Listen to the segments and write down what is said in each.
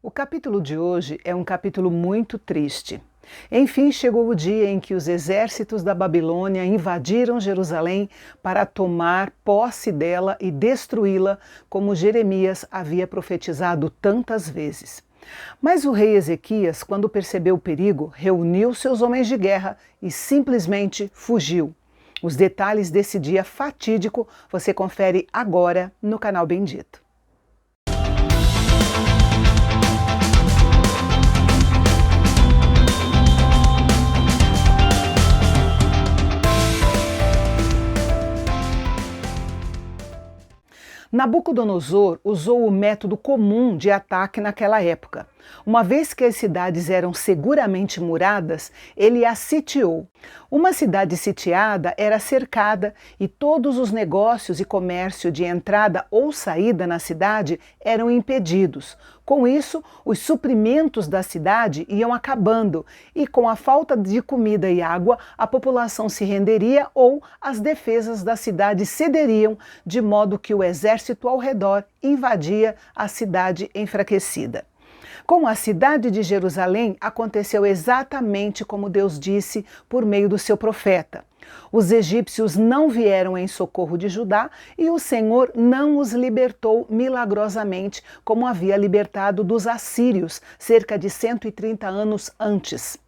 O capítulo de hoje é um capítulo muito triste. Enfim, chegou o dia em que os exércitos da Babilônia invadiram Jerusalém para tomar posse dela e destruí-la, como Jeremias havia profetizado tantas vezes. Mas o rei Ezequias, quando percebeu o perigo, reuniu seus homens de guerra e simplesmente fugiu. Os detalhes desse dia fatídico você confere agora no canal Bendito. Nabucodonosor usou o método comum de ataque naquela época. Uma vez que as cidades eram seguramente muradas, ele as sitiou. Uma cidade sitiada era cercada e todos os negócios e comércio de entrada ou saída na cidade eram impedidos. Com isso, os suprimentos da cidade iam acabando e, com a falta de comida e água, a população se renderia ou as defesas da cidade cederiam, de modo que o exército ao redor invadia a cidade enfraquecida. Com a cidade de Jerusalém, aconteceu exatamente como Deus disse por meio do seu profeta. Os egípcios não vieram em socorro de Judá e o Senhor não os libertou milagrosamente, como havia libertado dos assírios cerca de 130 anos antes.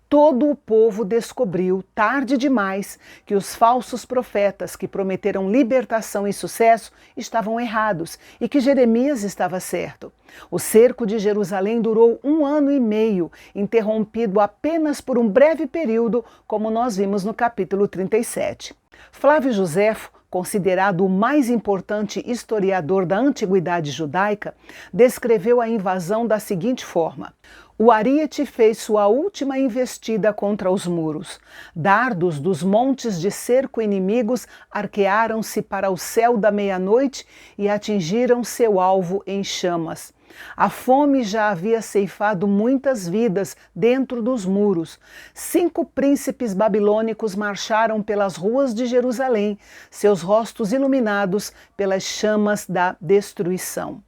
Todo o povo descobriu, tarde demais, que os falsos profetas que prometeram libertação e sucesso estavam errados e que Jeremias estava certo. O cerco de Jerusalém durou 1 ano e meio, interrompido apenas por um breve período, como nós vimos no capítulo 37. Flávio Joséfo, considerado o mais importante historiador da antiguidade judaica, descreveu a invasão da seguinte forma: o ariete fez sua última investida contra os muros. Dardos dos montes de cerco inimigos arquearam-se para o céu da meia-noite e atingiram seu alvo em chamas. A fome já havia ceifado muitas vidas dentro dos muros. 5 príncipes babilônicos marcharam pelas ruas de Jerusalém, seus rostos iluminados pelas chamas da destruição.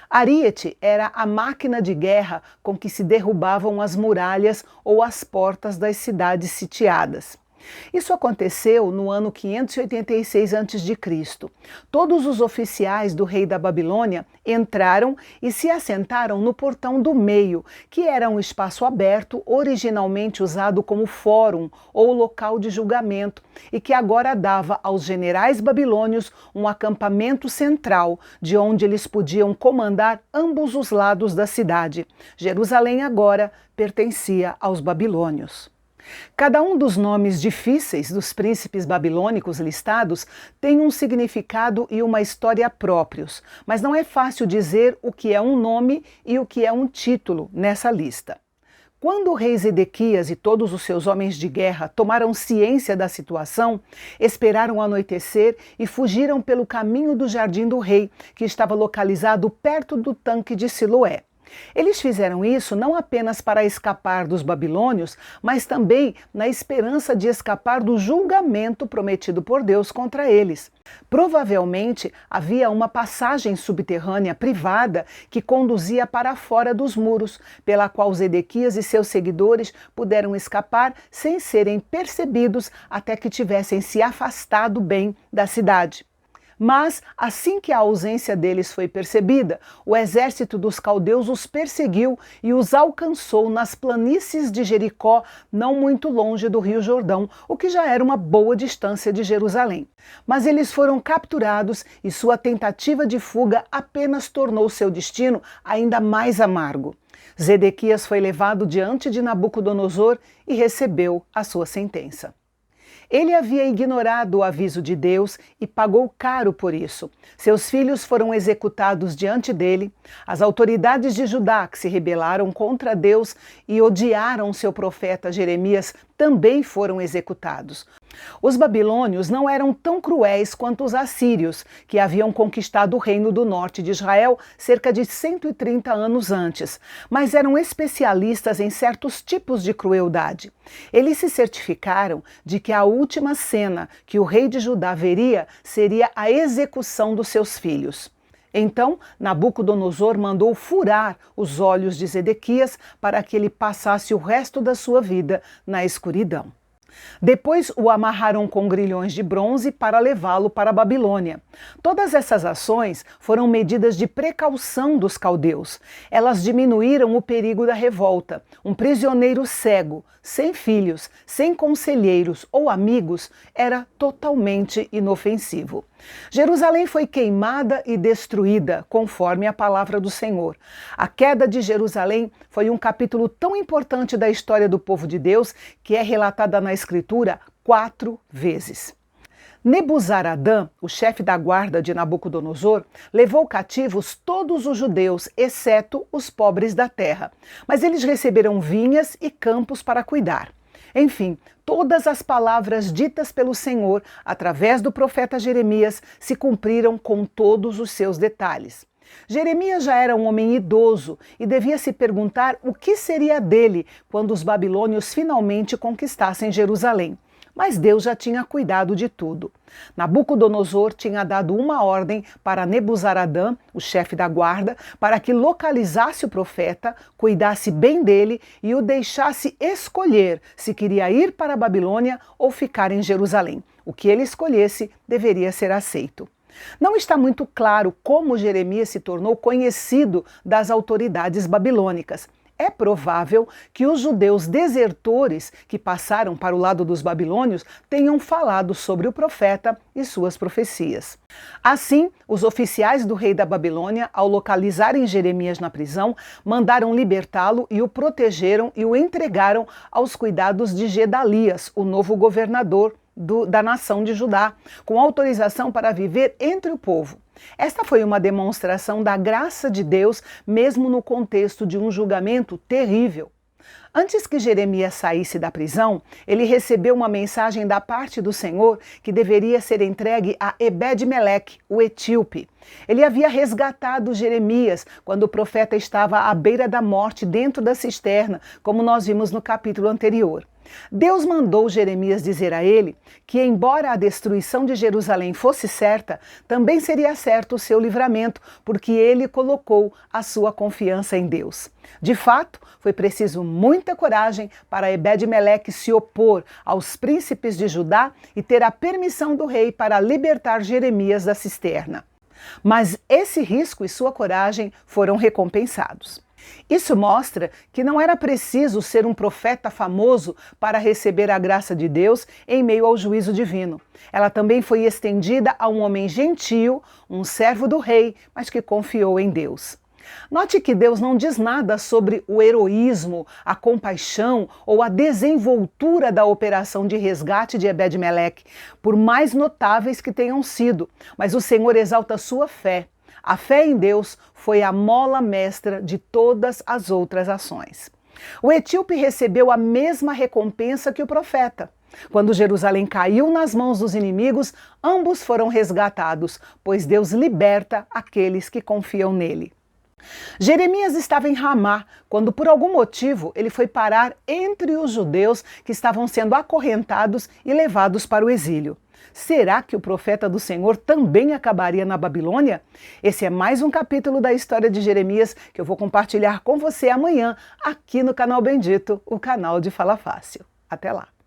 Ariete era a máquina de guerra com que se derrubavam as muralhas ou as portas das cidades sitiadas. Isso aconteceu no ano 586 a.C. Todos os oficiais do rei da Babilônia entraram e se assentaram no portão do meio, que era um espaço aberto originalmente usado como fórum ou local de julgamento e que agora dava aos generais babilônios um acampamento central, de onde eles podiam comandar ambos os lados da cidade. Jerusalém agora pertencia aos babilônios. Cada um dos nomes difíceis dos príncipes babilônicos listados tem um significado e uma história próprios, mas não é fácil dizer o que é um nome e o que é um título nessa lista. Quando o rei Zedequias e todos os seus homens de guerra tomaram ciência da situação, esperaram anoitecer e fugiram pelo caminho do jardim do rei, que estava localizado perto do tanque de Siloé. Eles fizeram isso não apenas para escapar dos babilônios, mas também na esperança de escapar do julgamento prometido por Deus contra eles. Provavelmente havia uma passagem subterrânea privada que conduzia para fora dos muros, pela qual Zedequias e seus seguidores puderam escapar sem serem percebidos até que tivessem se afastado bem da cidade. Mas, assim que a ausência deles foi percebida, o exército dos caldeus os perseguiu e os alcançou nas planícies de Jericó, não muito longe do Rio Jordão, o que já era uma boa distância de Jerusalém. Mas eles foram capturados e sua tentativa de fuga apenas tornou seu destino ainda mais amargo. Zedequias foi levado diante de Nabucodonosor e recebeu a sua sentença. Ele havia ignorado o aviso de Deus e pagou caro por isso. Seus filhos foram executados diante dele. As autoridades de Judá, que se rebelaram contra Deus e odiaram seu profeta Jeremias, também foram executados. Os babilônios não eram tão cruéis quanto os assírios, que haviam conquistado o reino do norte de Israel cerca de 130 anos antes, mas eram especialistas em certos tipos de crueldade. Eles se certificaram de que a última cena que o rei de Judá veria seria a execução dos seus filhos. Então, Nabucodonosor mandou furar os olhos de Zedequias para que ele passasse o resto da sua vida na escuridão. Depois o amarraram com grilhões de bronze para levá-lo para a Babilônia. Todas essas ações foram medidas de precaução dos caldeus. Elas diminuíram o perigo da revolta. Um prisioneiro cego, sem filhos, sem conselheiros ou amigos, era totalmente inofensivo. Jerusalém foi queimada e destruída, conforme a palavra do Senhor. A queda de Jerusalém foi um capítulo tão importante da história do povo de Deus que é relatada na Escritura 4 vezes. Nebuzaradã, o chefe da guarda de Nabucodonosor, levou cativos todos os judeus, exceto os pobres da terra. Mas eles receberam vinhas e campos para cuidar. Enfim, todas as palavras ditas pelo Senhor através do profeta Jeremias se cumpriram com todos os seus detalhes. Jeremias já era um homem idoso e devia se perguntar o que seria dele quando os babilônios finalmente conquistassem Jerusalém. Mas Deus já tinha cuidado de tudo. Nabucodonosor tinha dado uma ordem para Nebuzaradã, o chefe da guarda, para que localizasse o profeta, cuidasse bem dele e o deixasse escolher se queria ir para a Babilônia ou ficar em Jerusalém. O que ele escolhesse deveria ser aceito. Não está muito claro como Jeremias se tornou conhecido das autoridades babilônicas. É provável que os judeus desertores que passaram para o lado dos babilônios tenham falado sobre o profeta e suas profecias. Assim, os oficiais do rei da Babilônia, ao localizarem Jeremias na prisão, mandaram libertá-lo e o protegeram e o entregaram aos cuidados de Gedalias, o novo governador da nação de Judá, com autorização para viver entre o povo. Esta foi uma demonstração da graça de Deus, mesmo no contexto de um julgamento terrível. Antes que Jeremias saísse da prisão, ele recebeu uma mensagem da parte do Senhor que deveria ser entregue a Ebed-Meleque, o etíope. Ele havia resgatado Jeremias quando o profeta estava à beira da morte dentro da cisterna, como nós vimos no capítulo anterior. Deus mandou Jeremias dizer a ele que, embora a destruição de Jerusalém fosse certa, também seria certo o seu livramento, porque ele colocou a sua confiança em Deus. De fato, foi preciso muita coragem para Ebed-Meleque se opor aos príncipes de Judá e ter a permissão do rei para libertar Jeremias da cisterna. Mas esse risco e sua coragem foram recompensados. Isso mostra que não era preciso ser um profeta famoso para receber a graça de Deus em meio ao juízo divino. Ela também foi estendida a um homem gentio, um servo do rei, mas que confiou em Deus. Note que Deus não diz nada sobre o heroísmo, a compaixão ou a desenvoltura da operação de resgate de Ebed-Meleque, por mais notáveis que tenham sido, mas o Senhor exalta sua fé. A fé em Deus foi a mola mestra de todas as outras ações. O etíope recebeu a mesma recompensa que o profeta. Quando Jerusalém caiu nas mãos dos inimigos, ambos foram resgatados, pois Deus liberta aqueles que confiam nele. Jeremias estava em Ramá, quando por algum motivo ele foi parar entre os judeus que estavam sendo acorrentados e levados para o exílio. Será que o profeta do Senhor também acabaria na Babilônia? Esse é mais um capítulo da história de Jeremias que eu vou compartilhar com você amanhã aqui no canal Bendito, o canal de Fala Fácil. Até lá!